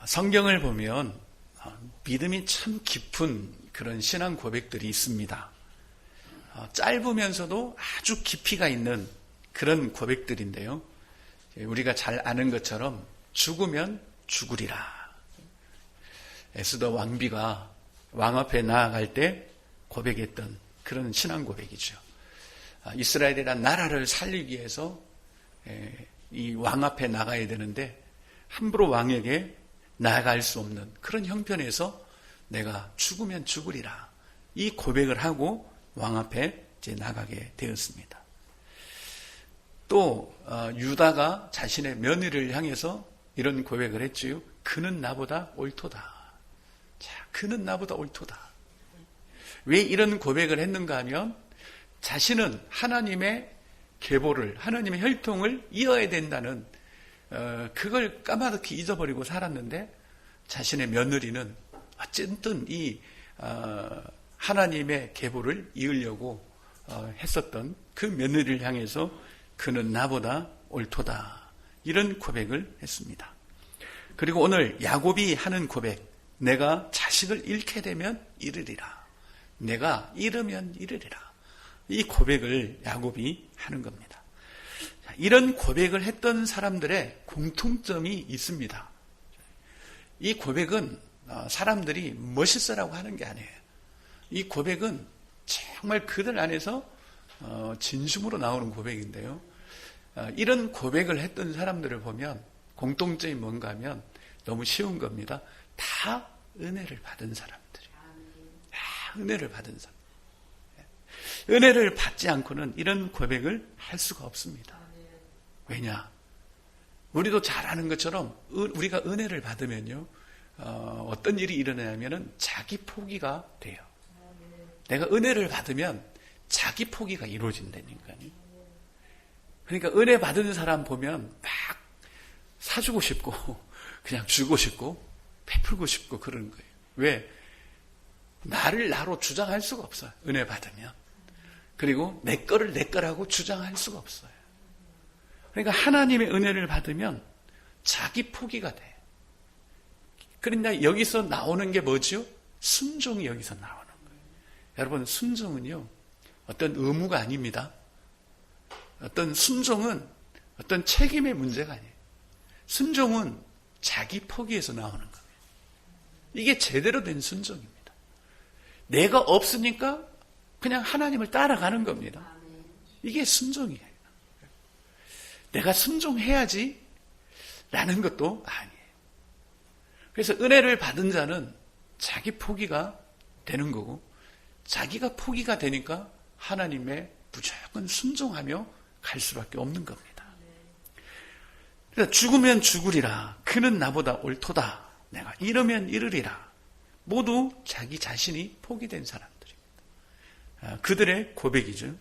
성경을 보면 믿음이 참 깊은 그런 신앙 고백들이 있습니다. 짧으면서도 아주 깊이가 있는 그런 고백들인데요. 우리가 잘 아는 것처럼 죽으면 죽으리라. 에스더 왕비가 왕 앞에 나아갈 때 고백했던 그런 신앙 고백이죠. 이스라엘이란 나라를 살리기 위해서 이 왕 앞에 나가야 되는데 함부로 왕에게 나아갈 수 없는 그런 형편에서 내가 죽으면 죽으리라. 이 고백을 하고 왕 앞에 이제 나가게 되었습니다. 또 유다가 자신의 며느리를 향해서 이런 고백을 했지요. 그는 나보다 옳도다. 자, 그는 나보다 옳도다. 왜 이런 고백을 했는가 하면 자신은 하나님의 계보를, 하나님의 혈통을 이어야 된다는 그걸 까마득히 잊어버리고 살았는데 자신의 며느리는 어쨌든 이 하나님의 계보를 이으려고 했었던 그 며느리를 향해서 그는 나보다 옳도다. 이런 고백을 했습니다. 그리고 오늘 야곱이 하는 고백, 내가 자식을 잃게 되면 잃으리라. 내가 잃으면 잃으리라. 이 고백을 야곱이 하는 겁니다. 이런 고백을 했던 사람들의 공통점이 있습니다. 이 고백은 사람들이 멋있으라고 하는 게 아니에요. 이 고백은 정말 그들 안에서 진심으로 나오는 고백인데요. 이런 고백을 했던 사람들을 보면 공통점이 뭔가 하면 너무 쉬운 겁니다. 다 은혜를 받은 사람들이에요. 다 은혜를 받은 사람. 은혜를 받지 않고는 이런 고백을 할 수가 없습니다. 왜냐? 우리도 잘 아는 것처럼 우리가 은혜를 받으면요, 어떤 일이 일어나냐면은 자기 포기가 돼요. 내가 은혜를 받으면 자기 포기가 이루어진다니까요. 그러니까 은혜 받은 사람 보면 막 사주고 싶고 그냥 주고 싶고 베풀고 싶고 그러는 거예요. 왜? 나를 나로 주장할 수가 없어요. 은혜 받으면. 그리고 내 거를 내 거라고 주장할 수가 없어요. 그러니까 하나님의 은혜를 받으면 자기 포기가 돼. 그러니까 여기서 나오는 게 뭐죠? 순종이 여기서 나오는 거예요. 여러분, 순종은요, 어떤 의무가 아닙니다. 어떤 순종은 어떤 책임의 문제가 아니에요. 순종은 자기 포기에서 나오는 거예요. 이게 제대로 된 순종입니다. 내가 없으니까 그냥 하나님을 따라가는 겁니다. 이게 순종이에요. 내가 순종해야지 라는 것도 아니에요. 그래서 은혜를 받은 자는 자기 포기가 되는 거고, 자기가 포기가 되니까 하나님의 무조건 순종하며 갈 수밖에 없는 겁니다. 그래서 죽으면 죽으리라. 그는 나보다 옳도다. 내가 잃으면 잃으리라. 모두 자기 자신이 포기된 사람들입니다. 그들의 고백이죠.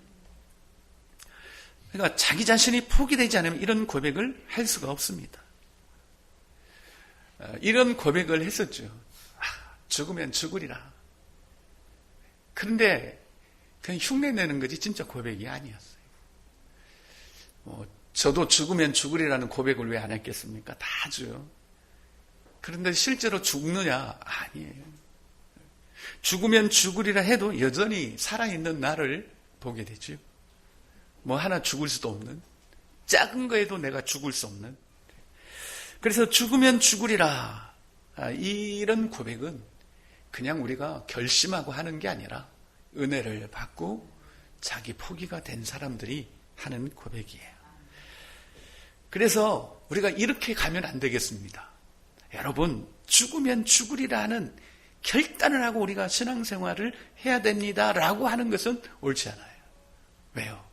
그러니까 자기 자신이 포기되지 않으면 이런 고백을 할 수가 없습니다. 이런 고백을 했었죠. 죽으면 죽으리라. 그런데 그냥 흉내내는 거지 진짜 고백이 아니었어요. 저도 죽으면 죽으리라는 고백을 왜 안 했겠습니까? 다 하죠. 그런데 실제로 죽느냐? 아니에요. 죽으면 죽으리라 해도 여전히 살아있는 나를 보게 되죠. 뭐 하나 죽을 수도 없는, 작은 거에도 내가 죽을 수 없는. 그래서 죽으면 죽으리라. 이런 고백은 그냥 우리가 결심하고 하는 게 아니라 은혜를 받고 자기 포기가 된 사람들이 하는 고백이에요. 그래서 우리가 이렇게 가면 안 되겠습니다. 여러분, 죽으면 죽으리라는 결단을 하고 우리가 신앙생활을 해야 됩니다라고 하는 것은 옳지 않아요. 왜요?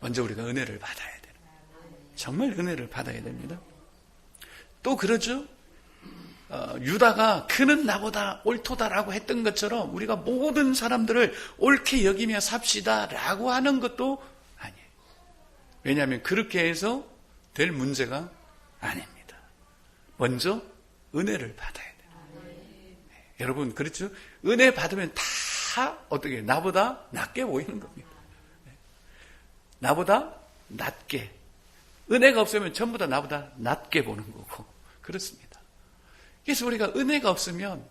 먼저 우리가 은혜를 받아야 돼요. 정말 은혜를 받아야 됩니다. 또 그러죠. 유다가 그는 나보다 옳도다라고 했던 것처럼 우리가 모든 사람들을 옳게 여기며 삽시다라고 하는 것도 아니에요. 왜냐하면 그렇게 해서 될 문제가 아닙니다. 먼저 은혜를 받아야 돼요. 네. 여러분, 그렇죠? 은혜 받으면 다 어떻게 나보다 낮게 보이는 겁니다. 네. 나보다 낮게. 은혜가 없으면 전부 다 나보다 낮게 보는 거고 그렇습니다. 그래서 우리가 은혜가 없으면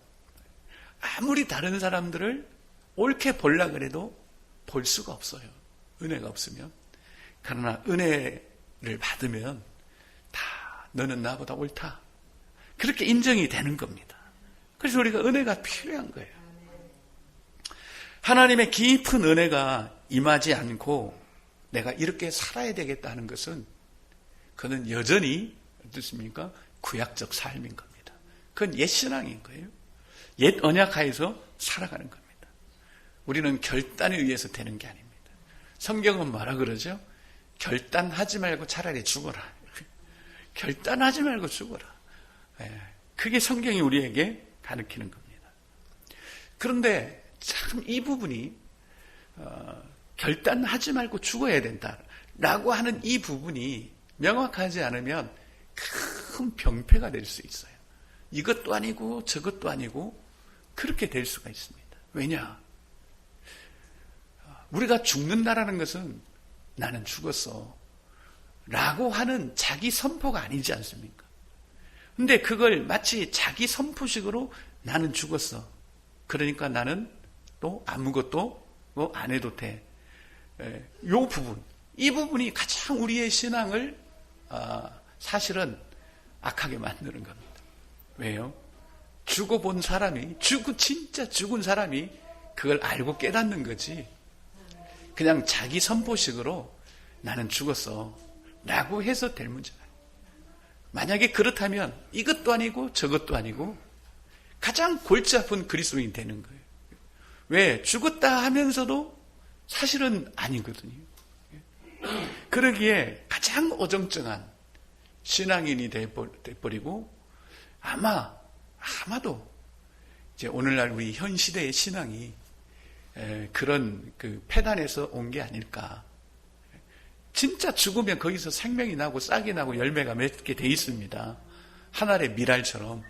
아무리 다른 사람들을 옳게 보려고 해도 볼 수가 없어요. 은혜가 없으면. 그러나 은혜를 받으면 다 너는 나보다 옳다. 그렇게 인정이 되는 겁니다. 그래서 우리가 은혜가 필요한 거예요. 하나님의 깊은 은혜가 임하지 않고 내가 이렇게 살아야 되겠다 하는 것은 그는 여전히 어떻습니까? 구약적 삶인 겁니다. 그건 옛 신앙인 거예요. 옛 언약하에서 살아가는 겁니다. 우리는 결단에 의해서 되는 게 아닙니다. 성경은 뭐라 그러죠? 결단하지 말고 차라리 죽어라. 결단하지 말고 죽어라. 그게 성경이 우리에게 가르치는 겁니다. 그런데 참 이 부분이 결단하지 말고 죽어야 된다라고 하는 이 부분이 명확하지 않으면 큰 병폐가 될 수 있어요. 이것도 아니고 저것도 아니고 그렇게 될 수가 있습니다. 왜냐? 우리가 죽는다라는 것은 나는 죽었어 라고 하는 자기 선포가 아니지 않습니까? 근데 그걸 마치 자기 선포식으로 나는 죽었어. 그러니까 나는 또 아무것도 안 해도 돼. 요 부분, 이 부분이 가장 우리의 신앙을 사실은 악하게 만드는 겁니다. 왜요? 죽어본 사람이, 진짜 죽은 사람이 그걸 알고 깨닫는 거지. 그냥 자기 선포식으로 나는 죽었어 라고 해서 될 문제가 아니에요. 만약에 그렇다면 이것도 아니고 저것도 아니고 가장 골치 아픈 그리스도인이 되는 거예요. 왜? 죽었다 하면서도 사실은 아니거든요. 그러기에 가장 어정쩡한 신앙인이 돼버리고 아마도 이제 오늘날 우리 현 시대의 신앙이 그런 그 폐단에서 온 게 아닐까. 진짜 죽으면 거기서 생명이 나고 싹이 나고 열매가 맺게 돼 있습니다. 하늘의 미랄처럼.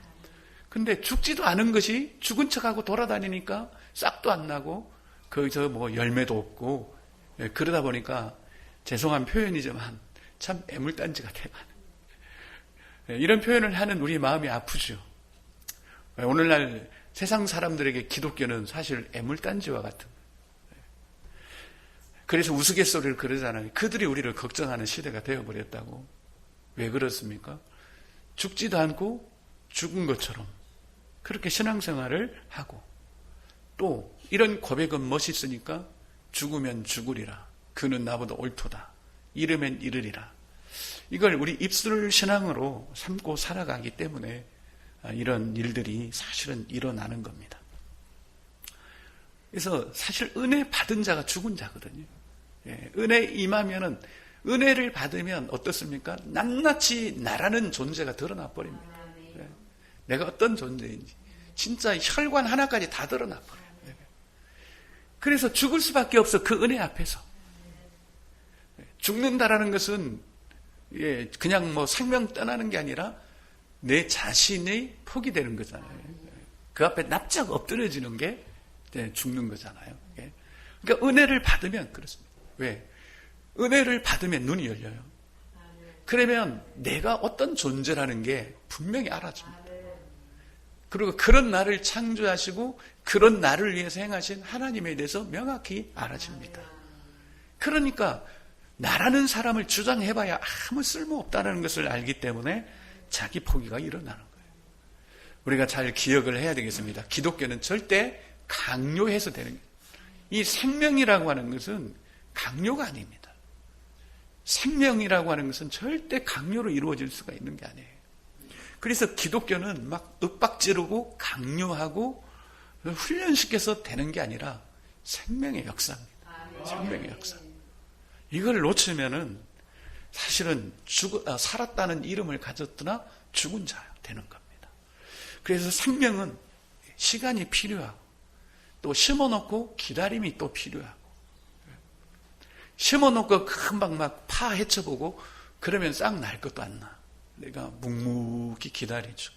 근데 죽지도 않은 것이 죽은 척하고 돌아다니니까 싹도 안 나고 거기서 뭐 열매도 없고 그러다 보니까 죄송한 표현이지만 참 애물단지가 돼가는 이런 표현을 하는 우리 마음이 아프죠. 오늘날 세상 사람들에게 기독교는 사실 애물단지와 같은 거예요. 그래서 우스갯소리를 그러잖아요. 그들이 우리를 걱정하는 시대가 되어버렸다고. 왜 그렇습니까? 죽지도 않고 죽은 것처럼 그렇게 신앙생활을 하고 또 이런 고백은 멋있으니까 죽으면 죽으리라. 그는 나보다 옳도다. 이르면 이르리라. 이걸 우리 입술 신앙으로 삼고 살아가기 때문에 이런 일들이 사실은 일어나는 겁니다. 그래서 사실 은혜 받은 자가 죽은 자거든요. 은혜 임하면은 은혜를 받으면 어떻습니까? 낱낱이 나라는 존재가 드러나 버립니다. 내가 어떤 존재인지 진짜 혈관 하나까지 다 드러나 버려요. 그래서 죽을 수밖에 없어. 그 은혜 앞에서 죽는다라는 것은 그냥 뭐 생명 떠나는 게 아니라 내 자신이 포기되는 거잖아요. 그 앞에 납작 엎드려지는 게 죽는 거잖아요. 그러니까 은혜를 받으면 그렇습니다. 왜? 은혜를 받으면 눈이 열려요. 그러면 내가 어떤 존재라는 게 분명히 알아집니다. 그리고 그런 나를 창조하시고 그런 나를 위해서 행하신 하나님에 대해서 명확히 알아집니다. 그러니까 나라는 사람을 주장해봐야 아무 쓸모없다는 것을 알기 때문에 자기 포기가 일어나는 거예요. 우리가 잘 기억을 해야 되겠습니다. 기독교는 절대 강요해서 되는 거예요. 이 생명이라고 하는 것은 강요가 아닙니다. 생명이라고 하는 것은 절대 강요로 이루어질 수가 있는 게 아니에요. 그래서 기독교는 막 윽박지르고 강요하고 훈련시켜서 되는 게 아니라 생명의 역사입니다. 생명의 역사. 이걸 놓치면은 사실은 살았다는 이름을 가졌으나 죽은 자 되는 겁니다. 그래서 생명은 시간이 필요하고 또 심어놓고 기다림이 또 필요하고 심어놓고 금방 막 파헤쳐보고 그러면 싹 날 것도 안 나. 내가 묵묵히 기다리죠.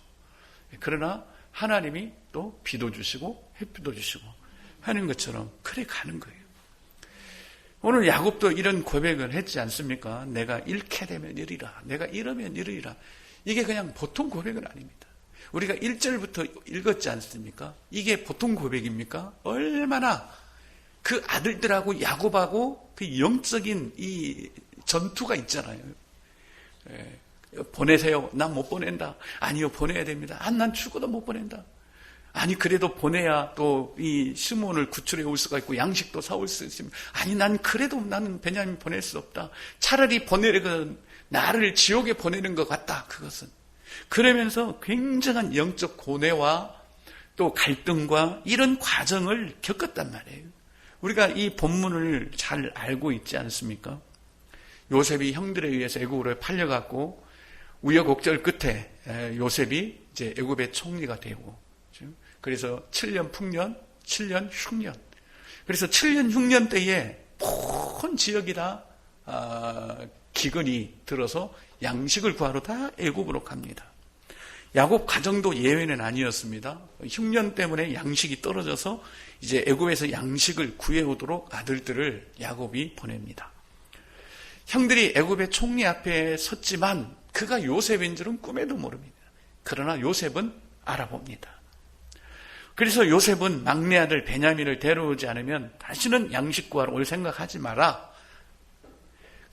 그러나 하나님이 또 비도 주시고 햇빛도 주시고 하는 것처럼 그래 가는 거예요. 오늘 야곱도 이런 고백을 했지 않습니까? 내가 잃게 되면 이르리라. 내가 잃으면 이르리라. 이게 그냥 보통 고백은 아닙니다. 우리가 1절부터 읽었지 않습니까? 이게 보통 고백입니까? 얼마나 그 아들들하고 야곱하고 그 영적인 이 전투가 있잖아요. 보내세요. 난 못 보낸다. 아니요, 보내야 됩니다. 난 죽어도 못 보낸다. 아니, 그래도 보내야 또 이 시몬을 구출해 올 수가 있고 양식도 사올 수 있습니다. 아니, 나는 베냐민 보낼 수 없다. 차라리 보내려면 나를 지옥에 보내는 것 같다. 그것은. 그러면서 굉장한 영적 고뇌와 또 갈등과 이런 과정을 겪었단 말이에요. 우리가 이 본문을 잘 알고 있지 않습니까? 요셉이 형들에 의해서 애굽으로 팔려갔고 우여곡절 끝에 요셉이 이제 애굽의 총리가 되고, 그래서 7년 풍년, 7년 흉년. 그래서 7년 흉년 때에 온 지역이 다 기근이 들어서 양식을 구하러 다 애굽으로 갑니다. 야곱 가정도 예외는 아니었습니다. 흉년 때문에 양식이 떨어져서 이제 애굽에서 양식을 구해오도록 아들들을 야곱이 보냅니다. 형들이 애굽의 총리 앞에 섰지만 그가 요셉인 줄은 꿈에도 모릅니다. 그러나 요셉은 알아봅니다. 그래서 요셉은 막내 아들 베냐민을 데려오지 않으면 다시는 양식 구하러 올 생각하지 마라.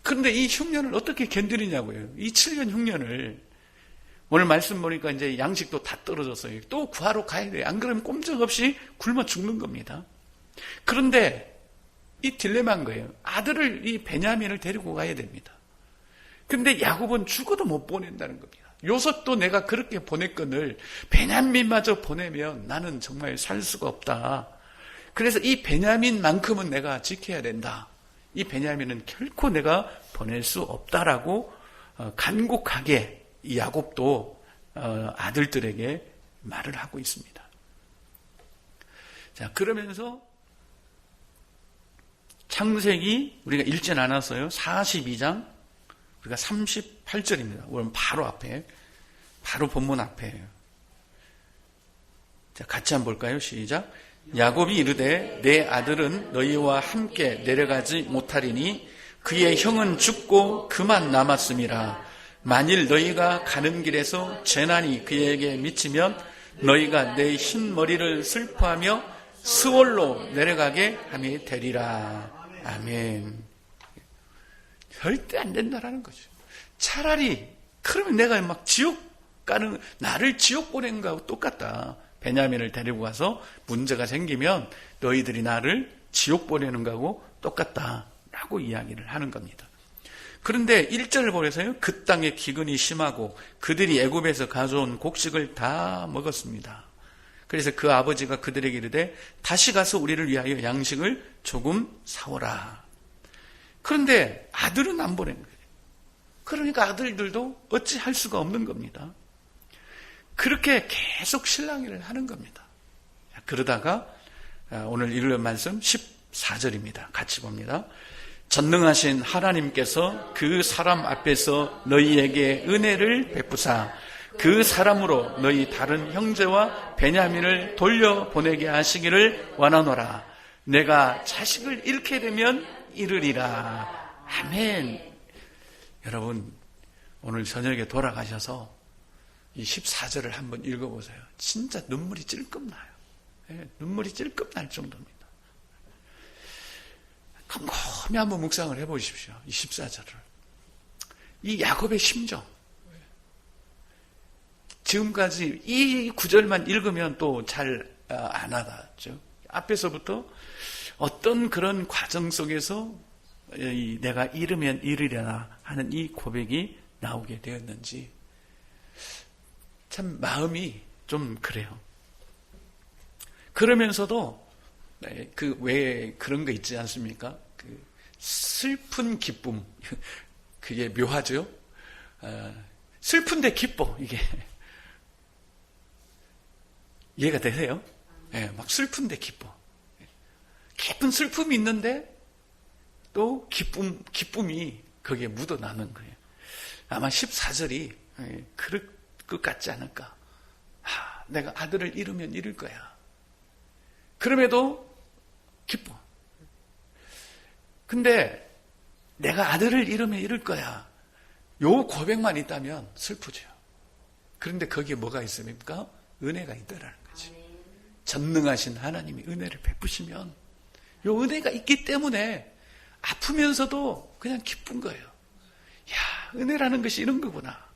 그런데 이 흉년을 어떻게 견디느냐고요. 이 7년 흉년을. 오늘 말씀 보니까 이제 양식도 다 떨어졌어요. 또 구하러 가야 돼요. 안 그러면 꼼짝없이 굶어 죽는 겁니다. 그런데 이 딜레마인 거예요. 아들을, 이 베냐민을 데리고 가야 됩니다. 근데 야곱은 죽어도 못 보낸다는 겁니다. 요셉도 내가 그렇게 보냈거늘 베냐민마저 보내면 나는 정말 살 수가 없다. 그래서 이 베냐민만큼은 내가 지켜야 된다. 이 베냐민은 결코 내가 보낼 수 없다라고 간곡하게 이 야곱도 아들들에게 말을 하고 있습니다. 자, 그러면서 창세기 우리가 읽진 않았어요. 42장 우리가 38절입니다. 오늘 바로 앞에, 바로 본문 앞에예요. 자, 같이 한번 볼까요? 시작. 야곱이 이르되 내 아들은 너희와 함께 내려가지 못하리니 그의 형은 죽고 그만 남았음이라. 만일 너희가 가는 길에서 재난이 그에게 미치면 너희가 내 흰 머리를 슬퍼하며 스올로 내려가게 함이 되리라. 아멘. 절대 안 된다라는 거죠. 차라리 그러면 내가 막 지옥 가는, 나를 지옥 보낸 거하고 똑같다. 베냐민을 데리고 가서 문제가 생기면 너희들이 나를 지옥 보내는 거하고 똑같다라고 이야기를 하는 겁니다. 그런데 1절을 보세요. 그 땅에 기근이 심하고 그들이 애굽에서 가져온 곡식을 다 먹었습니다. 그래서 그 아버지가 그들에게 이르되 다시 가서 우리를 위하여 양식을 조금 사오라. 그런데 아들은 안 보낸 거예요. 그러니까 아들들도 어찌할 수가 없는 겁니다. 그렇게 계속 실랑이를 하는 겁니다. 그러다가 오늘 읽을 말씀 14절입니다. 같이 봅니다. 전능하신 하나님께서 그 사람 앞에서 너희에게 은혜를 베푸사 그 사람으로 너희 다른 형제와 베냐민을 돌려보내게 하시기를 원하노라. 내가 자식을 잃게 되면 이르리라. 아멘. 여러분, 오늘 저녁에 돌아가셔서 이 14절을 한번 읽어보세요. 진짜 눈물이 찔끔 나요. 눈물이 찔끔 날 정도입니다. 곰곰이 한번 묵상을 해보십시오. 이 14절을. 이 야곱의 심정. 지금까지 이 구절만 읽으면 또 잘 안 와닿죠. 앞에서부터 어떤 그런 과정 속에서 내가 잃으면 잃으려나 하는 이 고백이 나오게 되었는지 참 마음이 좀 그래요. 그러면서도 그 왜 그런 거 있지 않습니까? 그 슬픈 기쁨, 그게 묘하죠. 슬픈데 기뻐, 이게 이해가 되세요? 네, 막 슬픈데 기뻐. 깊은 슬픔이 있는데 또 기쁨이 거기에 묻어나는 거예요. 아마 14절이 그럴 것 같지 않을까. 내가 아들을 잃으면 잃을 거야. 그럼에도 기뻐. 근데 내가 아들을 잃으면 잃을 거야. 요 고백만 있다면 슬프죠. 그런데 거기에 뭐가 있습니까? 은혜가 있다라는 거지. 전능하신 하나님이 은혜를 베푸시면 요 은혜가 있기 때문에 아프면서도 그냥 기쁜 거예요. 야, 은혜라는 것이 이런 거구나.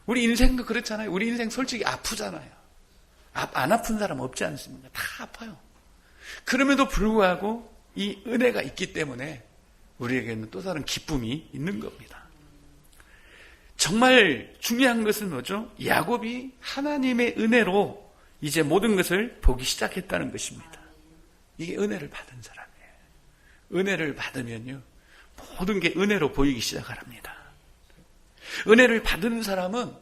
우리 인생도 그렇잖아요. 우리 인생 솔직히 아프잖아요. 안 아픈 사람 없지 않습니까? 다 아파요. 그럼에도 불구하고 이 은혜가 있기 때문에 우리에게는 또 다른 기쁨이 있는 겁니다. 정말 중요한 것은 뭐죠? 야곱이 하나님의 은혜로 이제 모든 것을 보기 시작했다는 것입니다. 이게 은혜를 받은 사람이에요. 은혜를 받으면요, 모든 게 은혜로 보이기 시작합니다. 은혜를 받은 사람은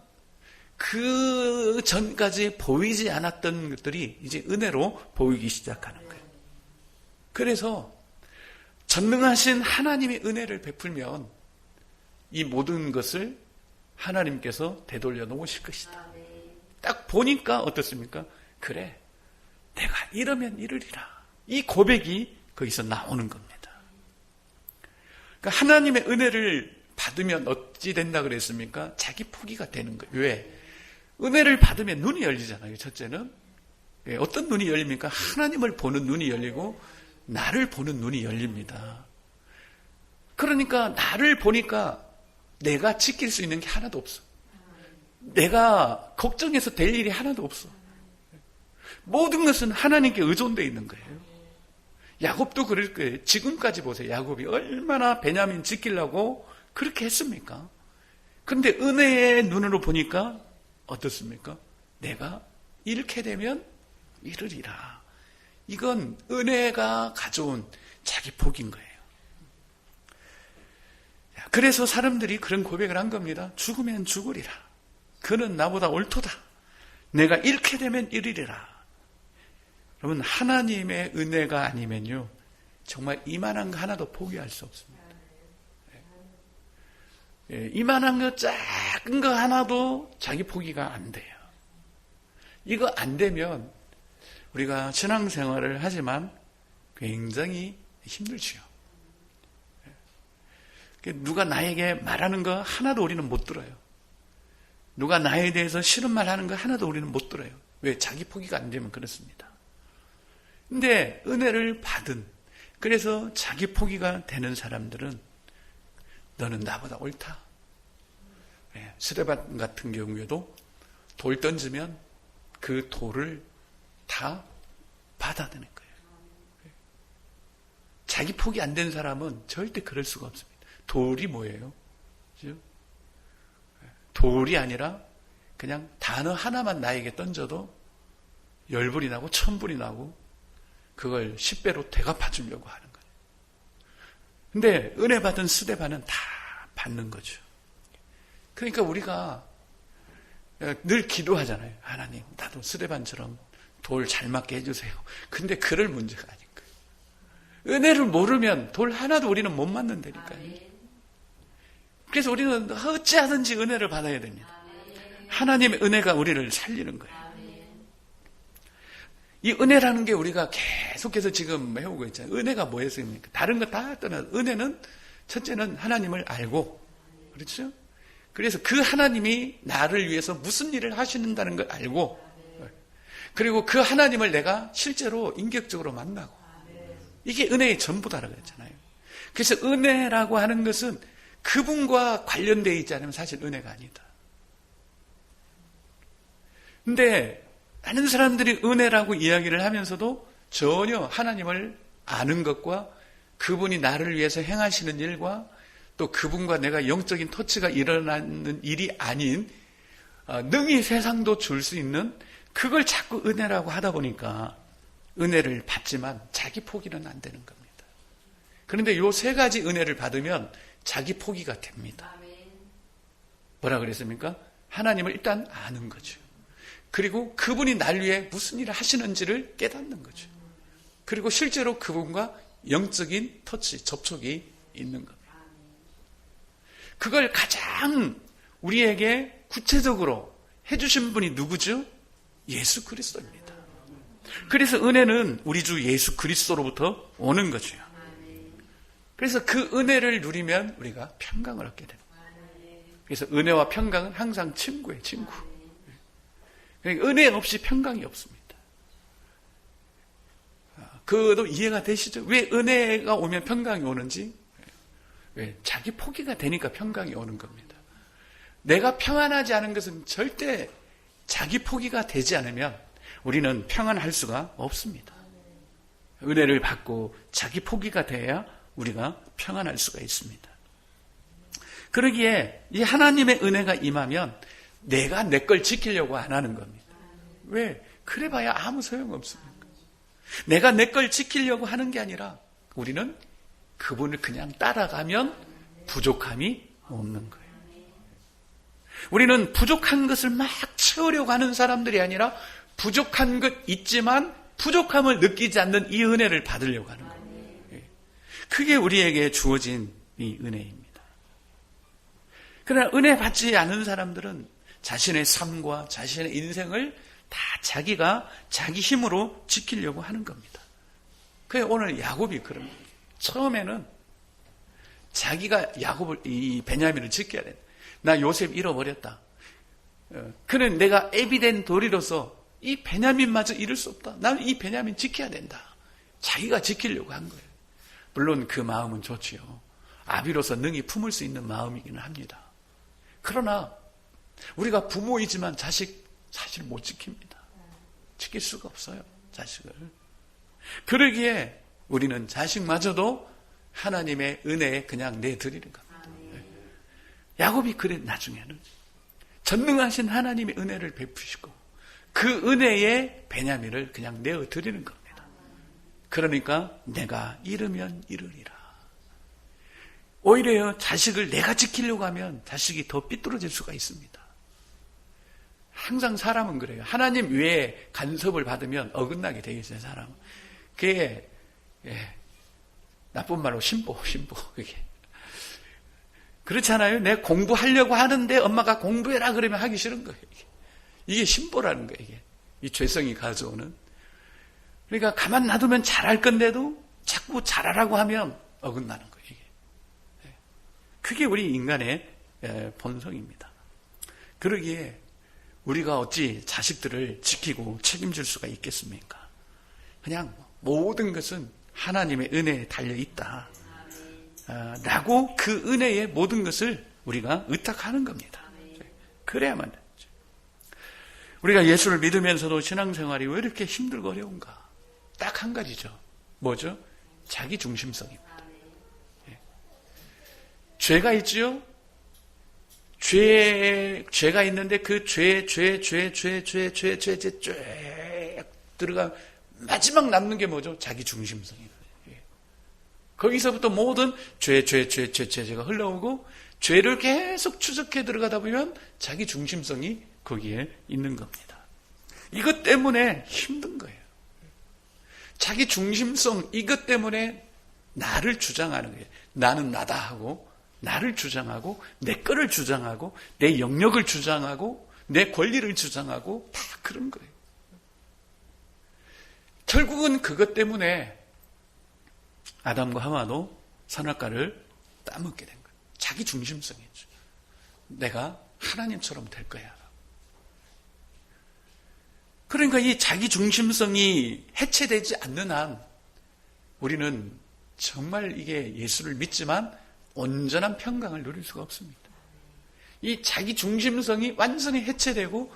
그 전까지 보이지 않았던 것들이 이제 은혜로 보이기 시작하는 거예요. 그래서 전능하신 하나님의 은혜를 베풀면 이 모든 것을 하나님께서 되돌려 놓으실 것이다. 딱 보니까 어떻습니까? 그래, 내가 이러면 이르리라. 이 고백이 거기서 나오는 겁니다. 그러니까 하나님의 은혜를 받으면 어찌 된다 그랬습니까? 자기 포기가 되는 거예요. 왜? 은혜를 받으면 눈이 열리잖아요. 첫째는 어떤 눈이 열립니까? 하나님을 보는 눈이 열리고 나를 보는 눈이 열립니다. 그러니까 나를 보니까 내가 지킬 수 있는 게 하나도 없어. 내가 걱정해서 될 일이 하나도 없어. 모든 것은 하나님께 의존되어 있는 거예요. 야곱도 그럴 거예요. 지금까지 보세요. 야곱이 얼마나 베냐민 지키려고 그렇게 했습니까? 그런데 은혜의 눈으로 보니까 어떻습니까? 내가 잃게 되면 잃으리라. 이건 은혜가 가져온 자기 복인 거예요. 그래서 사람들이 그런 고백을 한 겁니다. 죽으면 죽으리라. 그는 나보다 옳도다. 내가 잃게 되면 잃으리라. 여러분, 하나님의 은혜가 아니면요, 정말 이만한 거 하나도 포기할 수 없습니다. 이만한 거, 작은 거 하나도 자기 포기가 안 돼요. 이거 안 되면 우리가 신앙생활을 하지만 굉장히 힘들지요. 누가 나에게 말하는 거 하나도 우리는 못 들어요. 누가 나에 대해서 싫은 말 하는 거 하나도 우리는 못 들어요. 왜? 자기 포기가 안 되면 그렇습니다. 근데 은혜를 받은, 그래서 자기 포기가 되는 사람들은 너는 나보다 옳다. 스데반 같은 경우에도 돌 던지면 그 돌을 다 받아내는 거예요. 자기 포기 안 된 사람은 절대 그럴 수가 없습니다. 돌이 뭐예요? 그죠? 돌이 아니라 그냥 단어 하나만 나에게 던져도 10불이 나고 1000불이 나고 그걸 10배로 대갚아 주려고 하는 거예요. 근데 은혜 받은 스데반은 다 받는 거죠. 그러니까 우리가 늘 기도하잖아요. 하나님, 나도 스데반처럼 돌 잘 맞게 해주세요. 근데 그럴 문제가 아닌 거예요. 은혜를 모르면 돌 하나도 우리는 못 맞는다니까요. 그래서 우리는 어찌하든지 은혜를 받아야 됩니다. 하나님의 은혜가 우리를 살리는 거예요. 이 은혜라는 게 우리가 계속해서 지금 해오고 있잖아요. 은혜가 뭐였습니까? 다른 거 다 떠나서 은혜는 첫째는 하나님을 알고, 그렇죠? 그래서 그 하나님이 나를 위해서 무슨 일을 하시는다는 걸 알고, 그리고 그 하나님을 내가 실제로 인격적으로 만나고, 이게 은혜의 전부다라고 했잖아요. 그래서 은혜라고 하는 것은 그분과 관련되어 있지 않으면 사실 은혜가 아니다. 근데 많은 사람들이 은혜라고 이야기를 하면서도 전혀 하나님을 아는 것과 그분이 나를 위해서 행하시는 일과 또 그분과 내가 영적인 터치가 일어나는 일이 아닌 능히 세상도 줄 수 있는 그걸 자꾸 은혜라고 하다 보니까 은혜를 받지만 자기 포기는 안 되는 겁니다. 그런데 요 세 가지 은혜를 받으면 자기 포기가 됩니다. 뭐라 그랬습니까? 하나님을 일단 아는 거죠. 그리고 그분이 날 위해 무슨 일을 하시는지를 깨닫는 거죠. 그리고 실제로 그분과 영적인 터치, 접촉이 있는 겁니다. 그걸 가장 우리에게 구체적으로 해주신 분이 누구죠? 예수 그리스도입니다. 그래서 은혜는 우리 주 예수 그리스도로부터 오는 거죠. 그래서 그 은혜를 누리면 우리가 평강을 얻게 됩니다. 그래서 은혜와 평강은 항상 친구예요, 친구. 은혜 없이 평강이 없습니다. 그것도 이해가 되시죠? 왜 은혜가 오면 평강이 오는지? 왜? 자기 포기가 되니까 평강이 오는 겁니다. 내가 평안하지 않은 것은 절대 자기 포기가 되지 않으면 우리는 평안할 수가 없습니다. 은혜를 받고 자기 포기가 돼야 우리가 평안할 수가 있습니다. 그러기에 이 하나님의 은혜가 임하면 내가 내 걸 지키려고 안 하는 겁니다. 왜? 그래봐야 아무 소용없습니다. 내가 내 걸 지키려고 하는 게 아니라 우리는 그분을 그냥 따라가면 부족함이 없는 거예요. 우리는 부족한 것을 막 채우려고 하는 사람들이 아니라 부족한 것 있지만 부족함을 느끼지 않는 이 은혜를 받으려고 하는 거예요. 그게 우리에게 주어진 이 은혜입니다. 그러나 은혜 받지 않은 사람들은 자신의 삶과 자신의 인생을 다 자기가 자기 힘으로 지키려고 하는 겁니다. 그래서 오늘 야곱이 그런 거예요. 처음에는 자기가 이 베냐민을 지켜야 된다. 나 요셉 잃어버렸다. 그는 내가 애비된 도리로서 이 베냐민마저 잃을 수 없다. 나는 이 베냐민 지켜야 된다. 자기가 지키려고 한 거예요. 물론 그 마음은 좋지요. 아비로서 능히 품을 수 있는 마음이기는 합니다. 그러나 우리가 부모이지만 자식 사실 못 지킵니다. 지킬 수가 없어요. 자식을. 그러기에 우리는 자식마저도 하나님의 은혜에 그냥 내드리는 겁니다. 야곱이 그래 나중에는 전능하신 하나님의 은혜를 베푸시고 그 은혜에 베냐민을 그냥 내어드리는 겁니다. 그러니까 내가 잃으면 잃으리라. 오히려 자식을 내가 지키려고 하면 자식이 더 삐뚤어질 수가 있습니다. 항상 사람은 그래요. 하나님 외에 간섭을 받으면 어긋나게 되어 있어요. 사람은. 그게 나쁜 말로 신보 그게. 그렇잖아요. 내가 공부하려고 하는데 엄마가 공부해라 그러면 하기 싫은 거예요. 이게 신보라는 거예요. 이게. 이 죄성이 가져오는. 그러니까 가만 놔두면 잘할 건데도 자꾸 잘하라고 하면 어긋나는 거예요. 이게. 그게 우리 인간의 본성입니다. 그러기에 우리가 어찌 자식들을 지키고 책임질 수가 있겠습니까? 그냥 모든 것은 하나님의 은혜에 달려있다. 라고 그 은혜의 모든 것을 우리가 의탁하는 겁니다. 그래야만 되죠. 우리가 예수를 믿으면서도 신앙생활이 왜 이렇게 힘들고 어려운가? 딱 한 가지죠. 뭐죠? 자기 중심성입니다. 죄가 있지요? 죄가 있는데 그 죄 들어가 마지막 남는 게 뭐죠? 자기 중심성이에요. 거기서부터 모든 죄가 흘러오고 죄를 계속 추적해 들어가다 보면 자기 중심성이 거기에 있는 겁니다. 이것 때문에 힘든 거예요. 자기 중심성 이것 때문에 나를 주장하는 거예요. 나는 나다 하고 나를 주장하고 내 거를 주장하고 내 영역을 주장하고 내 권리를 주장하고 다 그런 거예요. 결국은 그것 때문에 아담과 하와도 선악과를 따먹게 된 거예요. 자기 중심성이죠. 내가 하나님처럼 될 거야. 그러니까 이 자기 중심성이 해체되지 않는 한 우리는 정말 이게 예수를 믿지만 온전한 평강을 누릴 수가 없습니다. 이 자기 중심성이 완전히 해체되고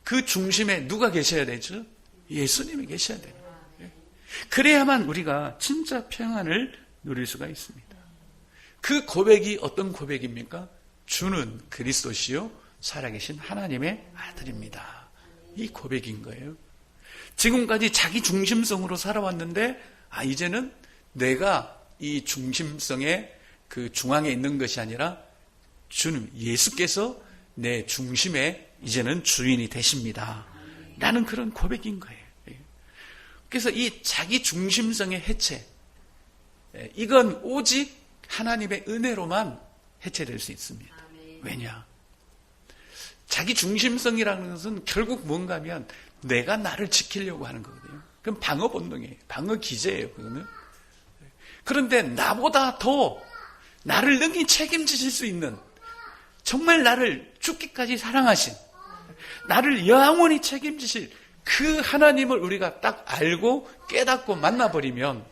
그 중심에 누가 계셔야 되죠? 예수님이 계셔야 돼요. 그래야만 우리가 진짜 평안을 누릴 수가 있습니다. 그 고백이 어떤 고백입니까? 주는 그리스도시요 살아계신 하나님의 아들입니다. 이 고백인 거예요. 지금까지 자기 중심성으로 살아왔는데 이제는 내가 이 중심성의 그 중앙에 있는 것이 아니라 주는 예수께서 내 중심에 이제는 주인이 되십니다. 라는 그런 고백인 거예요. 그래서 이 자기 중심성의 해체, 이건 오직 하나님의 은혜로만 해체될 수 있습니다. 왜냐? 자기 중심성이라는 것은 결국 뭔가 하면 내가 나를 지키려고 하는 거거든요. 그럼 방어 본능이에요. 방어 기제예요. 그거는. 그런데 나보다 더 나를 능히 책임지실 수 있는 정말 나를 죽기까지 사랑하신 나를 영원히 책임지실 그 하나님을 우리가 딱 알고 깨닫고 만나버리면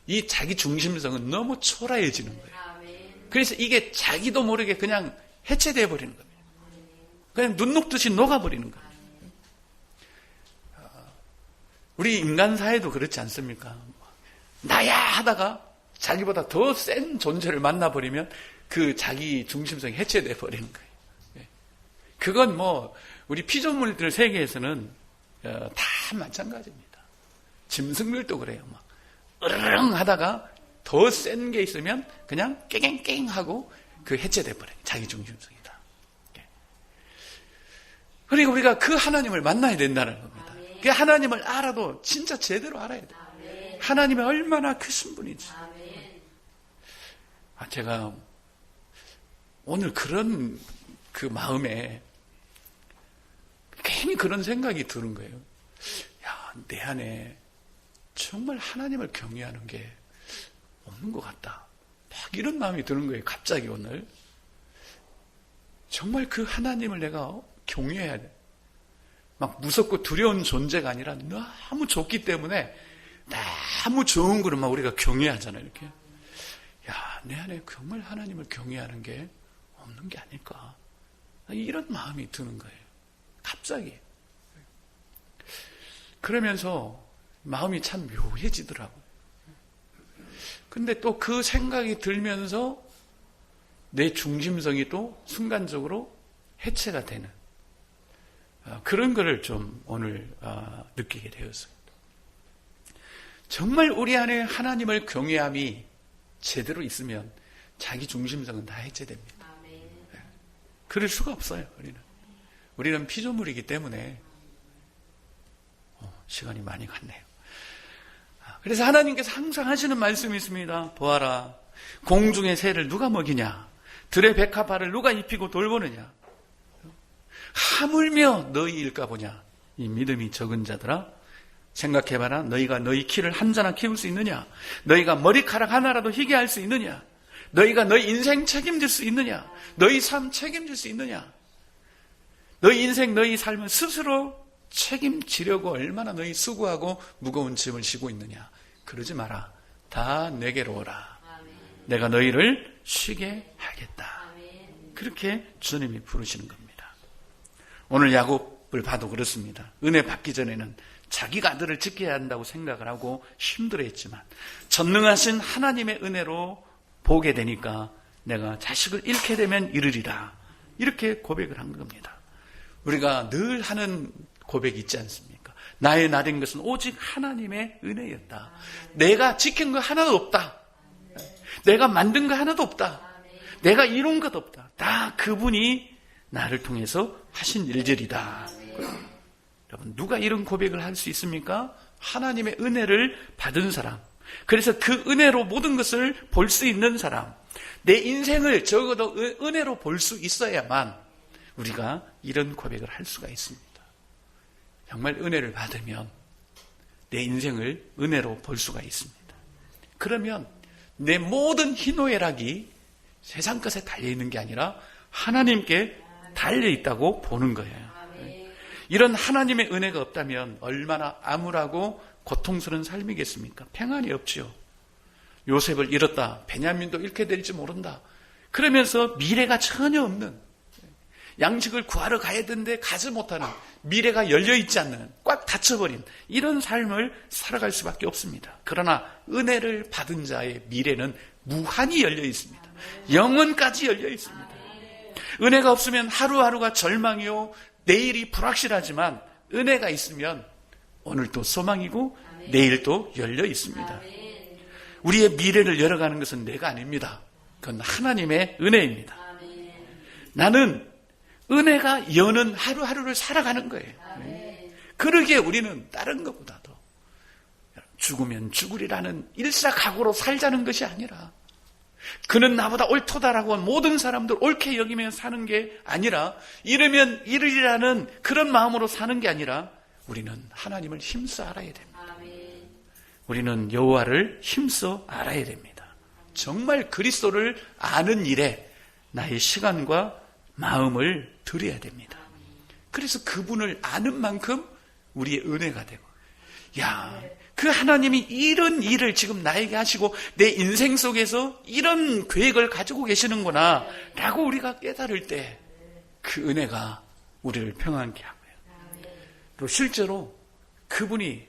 이 자기 중심성은 너무 초라해지는 거예요. 그래서 이게 자기도 모르게 그냥 해체되어 버리는 겁니다. 그냥 눈 녹듯이 녹아버리는 겁니다. 우리 인간 사회도 그렇지 않습니까? 나야 하다가 자기보다 더 센 존재를 만나버리면 그 자기 중심성이 해체되어 버리는 거예요. 그건 뭐 우리 피조물들 세계에서는 다 마찬가지입니다. 짐승들도 그래요. 막 으르릉 하다가 더 센 게 있으면 그냥 깨갱깨갱 하고 그 해체돼 버려요. 자기 중심성이다. 그러니까 우리가 그 하나님을 만나야 된다는 겁니다. 그 하나님을 알아도 진짜 제대로 알아야 돼요. 하나님이 얼마나 크신 분인지. 제가 오늘 그런 그 마음에 괜히 그런 생각이 드는 거예요. 야, 내 안에 정말 하나님을 경외하는 게 없는 것 같다. 막 이런 마음이 드는 거예요. 갑자기 오늘. 정말 그 하나님을 내가 경외해야 돼. 막 무섭고 두려운 존재가 아니라 너무 좋기 때문에 너무 좋은 거를 막 우리가 경외하잖아요. 이렇게. 야, 내 안에 정말 하나님을 경외하는 게 없는 게 아닐까. 이런 마음이 드는 거예요. 갑자기. 그러면서 마음이 참 묘해지더라고요. 근데 또 그 생각이 들면서 내 중심성이 또 순간적으로 해체가 되는 그런 거를 좀 오늘 느끼게 되었어요. 정말 우리 안에 하나님을 경외함이 제대로 있으면 자기 중심성은 다 해체됩니다. 그럴 수가 없어요. 우리는 피조물이기 때문에 시간이 많이 갔네요. 그래서 하나님께서 항상 하시는 말씀이 있습니다. 보아라, 공중의 새를 누가 먹이냐? 들의 백합화를 누가 입히고 돌보느냐? 하물며 너희일까 보냐? 이 믿음이 적은 자들아, 생각해봐라. 너희가 너희 키를 한 자나 키울 수 있느냐? 너희가 머리카락 하나라도 희게 할 수 있느냐? 너희가 너희 인생 책임질 수 있느냐? 너희 삶 책임질 수 있느냐? 너희 인생, 너희 삶을 스스로 책임지려고 얼마나 너희 수고하고 무거운 짐을 지고 있느냐? 그러지 마라. 다 내게로 오라. 내가 너희를 쉬게 하겠다. 그렇게 주님이 부르시는 겁니다. 오늘 야곱을 봐도 그렇습니다. 은혜 받기 전에는 자기가 아들을 지켜야 한다고 생각을 하고 힘들어했지만 전능하신 하나님의 은혜로 보게 되니까 내가 자식을 잃게 되면 잃으리라. 이렇게 고백을 한 겁니다. 우리가 늘 하는 고백이 있지 않습니까? 나의 날인 것은 오직 하나님의 은혜였다. 내가 지킨 거 하나도 없다. 내가 만든 거 하나도 없다. 내가 이룬 것 없다. 다 그분이 나를 통해서 하신 일들이다. 여러분, 누가 이런 고백을 할 수 있습니까? 하나님의 은혜를 받은 사람. 그래서 그 은혜로 모든 것을 볼 수 있는 사람. 내 인생을 적어도 은혜로 볼 수 있어야만 우리가 이런 고백을 할 수가 있습니다. 정말 은혜를 받으면 내 인생을 은혜로 볼 수가 있습니다. 그러면 내 모든 희노애락이 세상 것에 달려있는 게 아니라 하나님께 달려있다고 보는 거예요. 이런 하나님의 은혜가 없다면 얼마나 암울하고 고통스러운 삶이겠습니까? 평안이 없지요. 요셉을 잃었다. 베냐민도 잃게 될지 모른다. 그러면서 미래가 전혀 없는, 양식을 구하러 가야 되는데 가지 못하는, 미래가 열려있지 않는, 꽉 닫혀버린 이런 삶을 살아갈 수밖에 없습니다. 그러나 은혜를 받은 자의 미래는 무한히 열려 있습니다. 영원까지 열려 있습니다. 은혜가 없으면 하루하루가 절망이요, 내일이 불확실하지만 은혜가 있으면 오늘도 소망이고 내일도 열려 있습니다. 우리의 미래를 열어가는 것은 내가 아닙니다. 그건 하나님의 은혜입니다. 나는 은혜가 여는 하루하루를 살아가는 거예요. 그러기에 우리는 다른 것보다도 죽으면 죽으리라는 일사각오로 살자는 것이 아니라, 그는 나보다 옳도다라고 모든 사람들 옳게 여기며 사는 게 아니라, 이르면 이르리라는 그런 마음으로 사는 게 아니라, 우리는 하나님을 힘써 알아야 됩니다. 우리는 여호와를 힘써 알아야 됩니다. 정말 그리스도를 아는 일에 나의 시간과 마음을 들여야 됩니다. 그래서 그분을 아는 만큼 우리의 은혜가 되고, 야, 그 하나님이 이런 일을 지금 나에게 하시고 내 인생 속에서 이런 계획을 가지고 계시는구나 라고 우리가 깨달을 때 그 은혜가 우리를 평안케 하고요. 또 실제로 그분이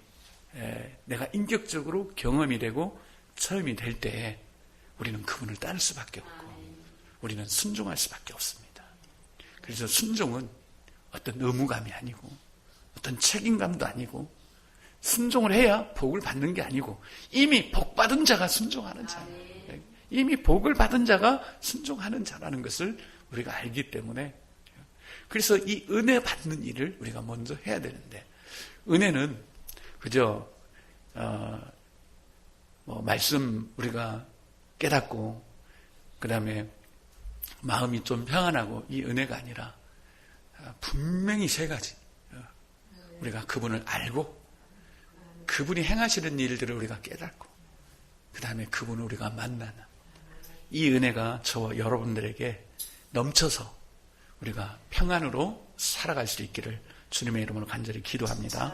내가 인격적으로 경험이 되고 체험이 될 때 우리는 그분을 따를 수밖에 없고 우리는 순종할 수밖에 없습니다. 그래서 순종은 어떤 의무감이 아니고 어떤 책임감도 아니고, 순종을 해야 복을 받는 게 아니고 이미 복 받은 자가 순종하는 자, 이미 복을 받은 자가 순종하는 자라는 것을 우리가 알기 때문에, 그래서 이 은혜 받는 일을 우리가 먼저 해야 되는데, 은혜는 그저 말씀 우리가 깨닫고 그 다음에 마음이 좀 평안하고 이 은혜가 아니라 분명히 세 가지, 우리가 그분을 알고 그분이 행하시는 일들을 우리가 깨닫고 그 다음에 그분을 우리가 만나는 이 은혜가 저와 여러분들에게 넘쳐서 우리가 평안으로 살아갈 수 있기를 주님의 이름으로 간절히 기도합니다.